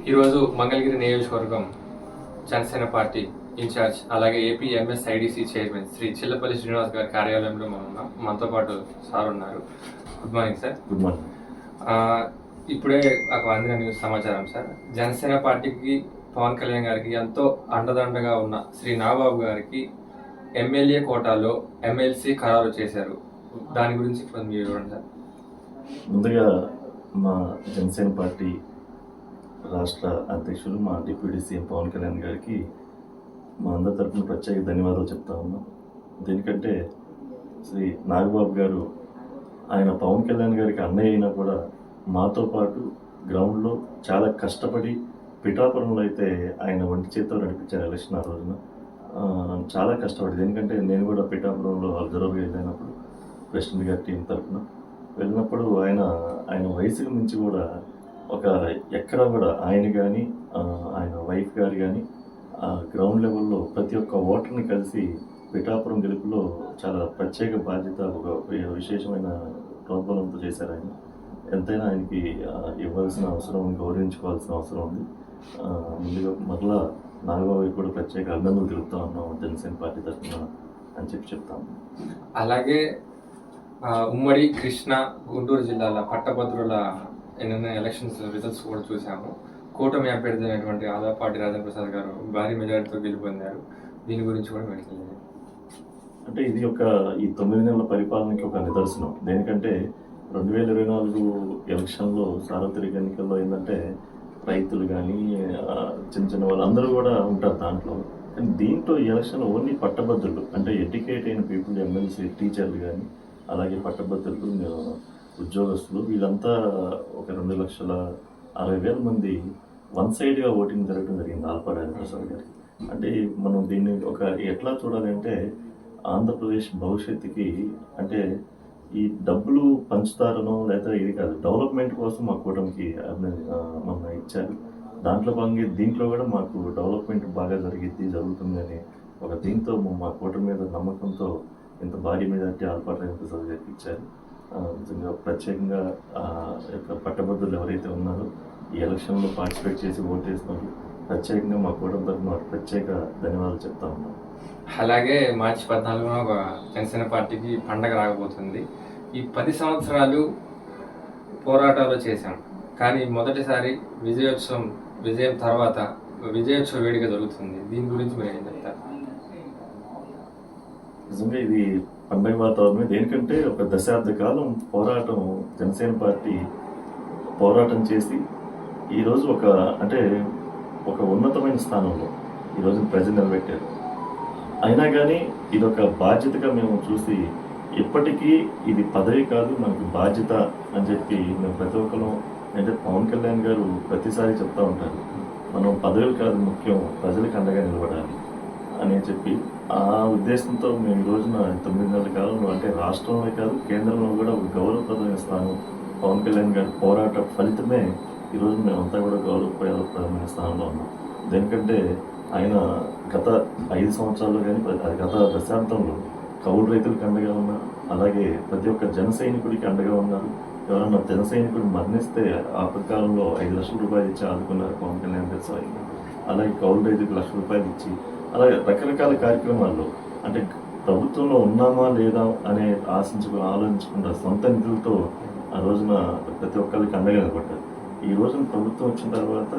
ఈరోజు మంగళగిరి నియోజకవర్గం Janasena party in charge అలాగే AP MSIDC chairman Shri Chillapalli Srinivas గారి కార్యాలయంలో మనం ఉన్నాం. మనతో పాటు సార్ ఉన్నారు. Good morning sir. Good morning. ఇప్పుడే ఒక అందిన న్యూస్ సమాచారం సార్. జనసేన పార్టీకి పవన్ కళ్యాణ్ గారికి ఎంతో అండదండగా ఉన్న శ్రీ నాగబాబు గారికి ఎమ్మెల్యే కోటాలో ఎమ్మెల్సీ ఖరారు చేశారు. దాని గురించి మీరు వివరండి సార్. ముందుగా మా జనసేన పార్టీ రాష్ట్ర అధ్యక్షులు మా డిప్యూటీ సీఎం పవన్ కళ్యాణ్ గారికి మా అందరి తరఫున ప్రత్యేక ధన్యవాదాలు చెప్తా ఉన్నాం. ఎందుకంటే శ్రీ నాగబాబు గారు ఆయన పవన్ కళ్యాణ్ గారికి అన్నయ్య అయినా కూడా మాతో పాటు గ్రౌండ్లో చాలా కష్టపడి పిఠాపురంలో అయితే ఆయన ఒంటి చేతితో నడిపించారు ఎలక్షన్. ఆ రోజున చాలా కష్టపడింది. ఎందుకంటే నేను కూడా పిఠాపురంలో అబ్జర్వర్గా వెళ్ళినప్పుడు ప్రెసిడెంట్ గారి టీం తరఫున వెళ్ళినప్పుడు ఆయన వయసుకు మించి కూడా ఒక ఎక్కడ కూడా ఆయన కానీ ఆయన వైఫ్ గారు కానీ గ్రౌండ్ లెవెల్లో ప్రతి ఒక్క ఓటర్ని కలిసి పిఠాపురం గెలుపులో చాలా ప్రత్యేక బాధ్యత, ఒక విశేషమైన ప్రోద్బలంతో చేశారు. ఆయన ఎంతైనా ఆయనకి ఇవ్వాల్సిన అవసరం, గౌరవించుకోవాల్సిన అవసరం ఉంది. ముందుగా మరలా నాగబాబు కూడా ప్రత్యేక అభినందనలు తెలుపుతా ఉన్నాం జనసేన పార్టీ తరఫున అని చెప్తాము. అలాగే ఉమ్మడి కృష్ణా గుంటూరు జిల్లాల పట్టభద్రుల ఎలక్షన్స్ రిజల్ట్స్ కూడా చూసాము. కూటమి అభ్యర్థి అయినటువంటి ఆలపాటి రాజేంద్ర ప్రసాద్ గారు భారీ మెజారిటీతో గెలుపొందారు. దీని గురించి కూడా మాట్లాడారు. అంటే ఇది ఈ 9 నెలల పరిపాలనకి ఒక నిదర్శనం. దేనికంటే 2024 ఎలక్షన్లో సార్వత్రిక ఎన్నికల్లో ఏంటంటే రైతులు కానీ చిన్న వాళ్ళందరూ కూడా ఉంటారు దాంట్లో. కానీ దీంట్లో ఎలక్షన్ ఓన్లీ పట్టభద్రులు, అంటే ఎడ్యుకేట్ అయిన పీపుల్, ఎమ్మెల్సీ, టీచర్లు కానీ అలాగే పట్టభద్రులు, ఉద్యోగస్తులు, వీళ్ళంతా ఒక 2,60,000 మంది వన్ సైడ్గా ఓటింగ్ జరగడం జరిగింది ఆలపాటి ప్రసాద్ గారికి. అంటే మనం దీన్ని ఎట్లా చూడాలంటే ఆంధ్రప్రదేశ్ భవిష్యత్తుకి అంటే ఈ డబ్బులు పంచుతారనో లేదా ఇది కాదు, డెవలప్మెంట్ కోసం మా కూటమికి మన ఇచ్చారు. దాంట్లో భాగంగా దీంట్లో కూడా మాకు డెవలప్మెంట్ బాగా జరుగుతుంది అని ఒక దీంతో మా కూటమి మీద నమ్మకంతో ఇంత భారీ మెజార్టీ ఆలపాటి ప్రసాద్ గారికి ఇచ్చారు. నిజంగా ప్రత్యేకంగా పట్టభద్రులు ఎవరైతే ఉన్నారో ఈ ఎలక్షన్లో పార్టిసిపేట్ చేసి ఓటు వేసినారో ప్రత్యేకంగా మా కూటమి తరఫున ప్రత్యేక ధన్యవాదాలు చెప్తా ఉన్నాం. అలాగే మార్చి 14న జనసేన పార్టీకి పండగ రాకపోతుంది. ఈ 10 సంవత్సరాలు పోరాటాలు చేశాం, కానీ మొదటిసారి విజయం తర్వాత విజయోత్సవ వేడుక జరుగుతుంది. దీని గురించి మీరు ఏం చెప్తారు? నిజంగా ఇది పండగ వాతావరణమే. దేనికంటే ఒక దశాబ్ద కాలం పోరాటం, జనసేన పార్టీ పోరాటం చేసి ఈరోజు ఒక ఉన్నతమైన స్థానంలో ఈరోజు ప్రజలు నిలబెట్టారు. అయినా కానీ ఇదొక బాధ్యతగా మేము చూసి ఇప్పటికీ ఇది పదవి కాదు, మనకి బాధ్యత అని చెప్పి మేము ప్రతి ఒక్కరు, అంటే పవన్ కళ్యాణ్ గారు ప్రతిసారి చెప్తా ఉంటారు, మనం పదవులు కాదు ముఖ్యం, ప్రజలకు అండగా నిలబడాలి అని చెప్పి ఆ ఉద్దేశంతో మేము ఈ రోజున 9 నెలల కాలంలో అంటే రాష్ట్రంలో కాదు కేంద్రంలో కూడా ఒక గౌరవప్రదమైన స్థానం పవన్ కళ్యాణ్ గారి పోరాట ఫలితమే ఈరోజు మేమంతా కూడా గౌరవప్రదమైన స్థానంలో ఉన్నాం. దేనికంటే ఆయన గత 5 సంవత్సరాల్లో కానీ గత దశాబ్దంలో కౌలు రైతులకు అండగా ఉన్నారు. అలాగే ప్రతి ఒక్క జన సైనికుడికి అండగా ఉన్నారు. ఎవరన్నా జన సైనికుడు మరణిస్తే ఆపత్కాలంలో 5 లక్షల రూపాయలు ఇచ్చి ఆదుకున్నారు పవన్ కళ్యాణ్ గారి స్వయంగా. అలాగే కౌలు రైతుకు ₹1,00,000 ఇచ్చి అలాగే రకరకాల కార్యక్రమాల్లో అంటే ప్రభుత్వంలో ఉన్నామా లేదా అనే ఆలోచించకుండా సొంత నిధులతో ఆ రోజున ప్రతి ఒక్కరికి అండగా నిలబడ్డారు. ఈ రోజున ప్రభుత్వం వచ్చిన తర్వాత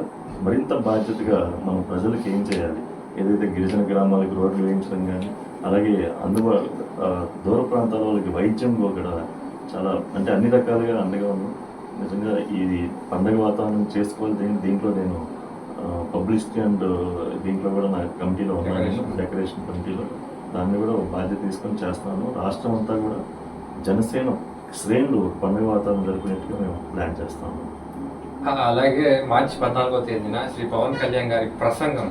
మరింత బాధ్యతగా మనం ప్రజలకు ఏం చేయాలి, ఏదైతే గిరిజన గ్రామాలకు రోడ్లు వేయించడం కానీ అలాగే దూర ప్రాంతాల వాళ్ళకి వైద్యంలో కూడా చాలా అంటే అన్ని రకాలుగా అండగా ఉన్నాం. నిజంగా ఇది పండగ వాతావరణం చేసుకోవాలి. దీంట్లో నేను పబ్లిసిటీ అండ్ దీంట్లో కూడా నా కమిటీలో ఉన్నాను, డెకరేషన్ కమిటీలో. దాన్ని కూడా బాధ్యత తీసుకొని చేస్తాను. రాష్ట్రం అంతా కూడా జనసేన శ్రేణులు పండుగ వాతావరణం జరిపినట్టుగా మేము ప్లాన్ చేస్తాము. అలాగే మార్చి 14వ తేదీన శ్రీ పవన్ కళ్యాణ్ గారి ప్రసంగం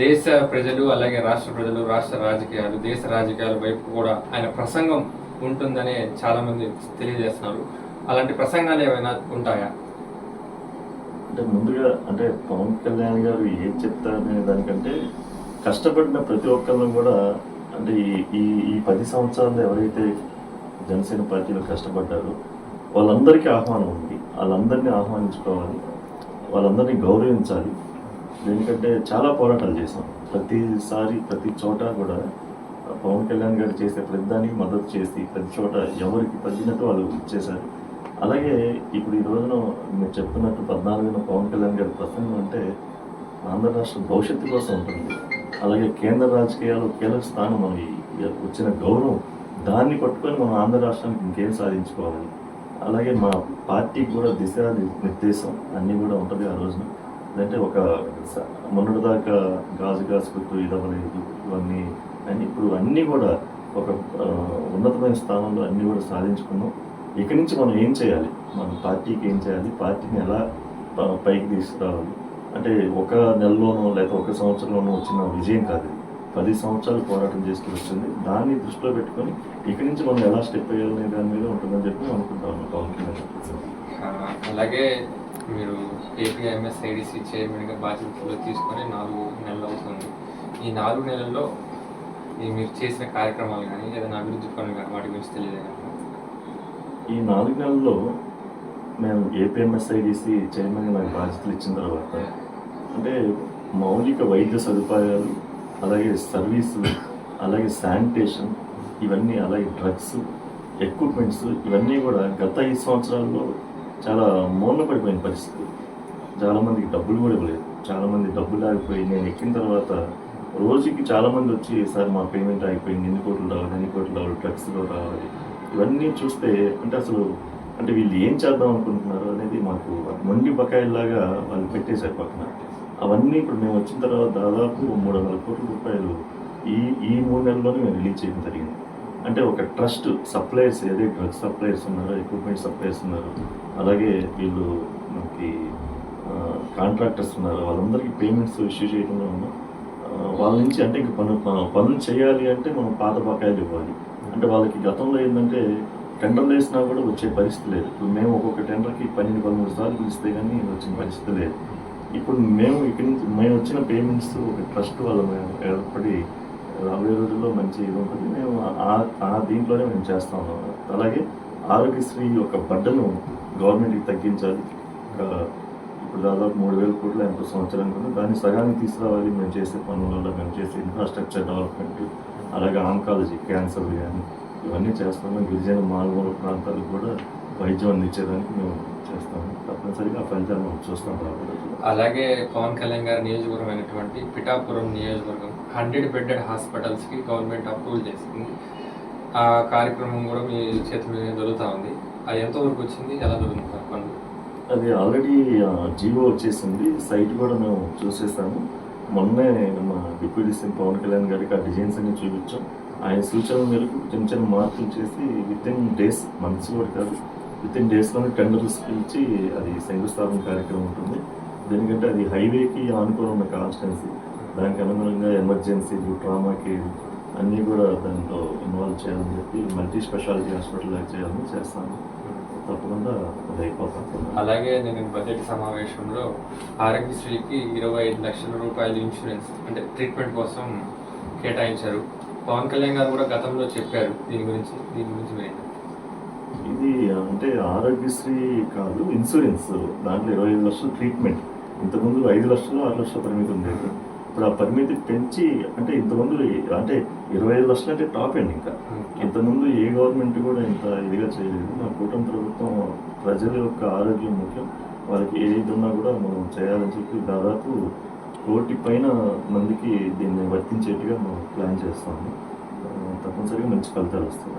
దేశ ప్రజలు అలాగే రాష్ట్ర ప్రజలు, రాష్ట్ర రాజకీయాలు, దేశ రాజకీయాల వైపు కూడా ఆయన ప్రసంగం ఉంటుందని చాలా మంది తెలియజేస్తున్నారు. అలాంటి ప్రసంగాలు ఏమైనా ఉంటాయా? అంటే ముందుగా అంటే పవన్ కళ్యాణ్ గారు ఏం చెప్తారనే దానికంటే కష్టపడిన ప్రతి ఒక్కరిని కూడా అంటే ఈ 10 సంవత్సరాలు ఎవరైతే జనసేన పార్టీలో కష్టపడ్డారో వాళ్ళందరికీ ఆహ్వానం ఉంది. వాళ్ళందరినీ ఆహ్వానించుకోవాలి. వాళ్ళందరినీ గౌరవించాలి. ఎందుకంటే చాలా పోరాటాలు చేసాం. ప్రతిసారి ప్రతి చోట కూడా పవన్ కళ్యాణ్ గారు చేసే ప్రతి దానికి మద్దతు చేసి ప్రతి చోట ఎవరికి తగ్గినట్టు వాళ్ళు ఇచ్చేశారు. అలాగే ఇప్పుడు ఈ రోజున మీరు చెప్తున్నట్టు 14న పవన్ కళ్యాణ్ గారి ప్రసంగం అంటే ఆంధ్ర రాష్ట్ర భవిష్యత్తు కోసం ఉంటుంది. అలాగే కేంద్ర రాజకీయాలు కీలక స్థానం మనకి వచ్చిన గౌరవం, దాన్ని పట్టుకొని మనం ఆంధ్ర రాష్ట్రానికి ఇంకేం సాధించుకోవాలి. అలాగే మా పార్టీకి కూడా నిర్దేశం అన్నీ కూడా ఉంటుంది ఆ రోజున. అంటే ఒక మొన్నటిదాకా గాజు కాసుకుంటూ ఇదవ్వలేదు ఇవన్నీ అని ఇప్పుడు అన్నీ కూడా ఒక ఉన్నతమైన స్థానంలో అన్నీ కూడా సాధించుకున్నాం. ఇక్కడి నుంచి మనం ఏం చేయాలి, మన పార్టీకి ఏం చేయాలి, పార్టీని ఎలా పైకి తీసుకురావాలి అంటే ఒక నెలలోనో లేక ఒక సంవత్సరంలోనో వచ్చిన విజయం కాదు, 10 సంవత్సరాలు పోరాటం చేస్తూ వచ్చింది. దాన్ని దృష్టిలో పెట్టుకొని ఇక్కడి నుంచి మనం ఎలా స్టెప్ వేయాలనే దాని మీద ఉంటుందని చెప్పి అనుకుంటాను పవన్ కళ్యాణ్. అలాగే మీరు ఏపీఎంఎస్ఐడిసి చైర్మన్గా బాధ్యతలు తీసుకొని 4 నెలలు అవుతుంది. ఈ 4 నెలల్లో మీరు చేసిన కార్యక్రమాలు కానీ ఏదైనా అభివృద్ధి పనులు కానీ వాటి గురించి తెలియదు. ఈ 4 నెలల్లో మేము ఏపీఎంఎస్ఐడిసి చైర్మన్గా నాకు బాధ్యతలు ఇచ్చిన తర్వాత అంటే మౌలిక వైద్య సదుపాయాలు, అలాగే సర్వీసులు, అలాగే శానిటేషన్, ఇవన్నీ, అలాగే డ్రగ్స్, ఎక్విప్మెంట్స్, ఇవన్నీ కూడా గత 5 సంవత్సరాల్లో చాలా మౌనపడిపోయిన పరిస్థితి. చాలామందికి డబ్బులు కూడా ఇవ్వలేదు, చాలామంది డబ్బులు ఆగిపోయి నేను ఎక్కిన తర్వాత రోజుకి చాలామంది వచ్చి సార్ మా పేమెంట్ ఆగిపోయింది, ఎన్ని కోట్లు రావాలి, డ్రగ్స్లో రావాలి. ఇవన్నీ చూస్తే అంటే అసలు అంటే వీళ్ళు ఏం చేద్దాం అనుకుంటున్నారు అనేది మాకు మొండి బకాయిల్లాగా వాళ్ళు పెట్టేశారు పక్కన. అవన్నీ ఇప్పుడు మేము వచ్చిన తర్వాత దాదాపు 300 కోట్ల రూపాయలు ఈ 3 నెలల్లోనే మేము రిలీజ్ చేయడం జరిగింది. అంటే ఒక ట్రస్ట్ సప్లయర్స్, ఏదైతే డ్రగ్స్ సప్లయర్స్ ఉన్నారో, ఎక్విప్మెంట్ సప్లయర్స్ ఉన్నారు, అలాగే వీళ్ళు మనకి కాంట్రాక్టర్స్ ఉన్నారు, వాళ్ళందరికీ పేమెంట్స్ ఇష్యూ చేయడంలో ఉన్నాం. వాళ్ళ నుంచి అంటే ఇంక పనులు చేయాలి అంటే మనం పాత బకాయిలు ఇవ్వాలి. అంటే వాళ్ళకి గతంలో ఏంటంటే టెండర్లు వేసినా కూడా వచ్చే పరిస్థితి లేదు. ఇప్పుడు మేము ఒక్కొక్క టెండర్కి 12-13 సార్లు పిలిస్తే కానీ వచ్చిన పరిస్థితి లేదు. ఇప్పుడు మేము ఇక్కడి నుంచి మేము వచ్చిన పేమెంట్స్ ఒక ట్రస్ట్ వల్ల మేము ఏర్పడి రాబోయే రోజుల్లో మంచి ఇది ఉంటుంది. మేము ఆ దీంట్లోనే మేము చేస్తా ఉన్నాం. అలాగే ఆరోగ్యశ్రీ యొక్క బడ్డను గవర్నమెంట్కి తగ్గించాలి. ఇప్పుడు దాదాపు 3,000 కోట్ల ఎంతో సంవత్సరానికి ఉంది. దాన్ని సగానికి తీసుకురావాలి. మేము చేసే పనులలో మేము చేసే ఇన్ఫ్రాస్ట్రక్చర్ డెవలప్మెంట్, అలాగే ఆంకాలజీ, క్యాన్సర్ కానీ ఇవన్నీ చేస్తాము. గిరిజన మారుమూల ప్రాంతాలకు కూడా వైద్యం అందించేదానికి మేము చేస్తాము. తప్పనిసరిగా ఫలితాలు మనం చూస్తాం రాబోయే. అలాగే పవన్ కళ్యాణ్ గారి నియోజకవర్గం అయినటువంటి పిఠాపురం నియోజకవర్గం 100 బెడ్డెడ్ హాస్పిటల్స్కి గవర్నమెంట్ అప్రూవల్ చేసింది. ఆ కార్యక్రమం కూడా మీ చేతి మీద జరుగుతూ ఉంది. అది ఎంతవరకు వచ్చింది, ఎలా జరుగుతుంది పనులు? అది ఆల్రెడీ జీవో వచ్చేసింది, సైట్ కూడా మేము చూసేసాము. మొన్నే మా డిప్యూటీ సీఎం పవన్ కళ్యాణ్ గారికి ఆ డిజైన్స్ అన్ని చూపించాం. ఆయన సూచనల మేరకు చిన్న మార్పులు చేసి వితిన్ డేస్, మంత్స్ కూడా కాదు, వితిన్ డేస్లోనే టెండర్స్ పిలిచి అది శంకుస్థాపన కార్యక్రమం ఉంటుంది. ఎందుకంటే అది హైవేకి ఆనుకొని ఉన్న కాన్స్టెన్సీ, దానికి అనుగుణంగా ఎమర్జెన్సీలు, ట్రామా కేర్ అన్నీ కూడా దాంట్లో ఇన్వాల్వ్ చేయాలని చెప్పి మల్టీ స్పెషాలిటీ హాస్పిటల్ చేయాలని చేస్తాను. తప్పకుండా అది అయిపోతాం. అలాగే నేను బడ్జెట్ సమావేశంలో ఆరోగ్యశ్రీకి 25 లక్షల రూపాయలు ఇన్సూరెన్స్ అంటే ట్రీట్మెంట్ కోసం కేటాయించారు. పవన్ కళ్యాణ్ గారు కూడా గతంలో చెప్పారు దీని గురించి మీరు ఇది అంటే ఆరోగ్యశ్రీ కాదు, ఇన్సూరెన్స్. దాంట్లో 25 లక్షలు ట్రీట్మెంట్. ఇంతకుముందు 5 లక్షలు 6 లక్షల పరిమితి ఉండేది. ఇప్పుడు ఆ పరిమితి పెంచి అంటే ఇంతకుముందు అంటే 25 లక్షలు అంటే టాప్ ఎండ్. ఇంకా ఇంతకుముందు ఏ గవర్నమెంట్ కూడా ఇంత ఇదిగా చేయలేదు. మా కూటమి ప్రభుత్వం ప్రజల యొక్క ఆరోగ్యం ముఖ్యం, వాళ్ళకి ఏది ఉన్నా కూడా మనం చేయాలని చెప్పి దాదాపు 1 కోటి పైన మందికి దీన్ని వర్తించేట్టుగా మనం ప్లాన్ చేస్తాము. తప్పనిసరిగా మంచి ఫలితాలు వస్తాయి.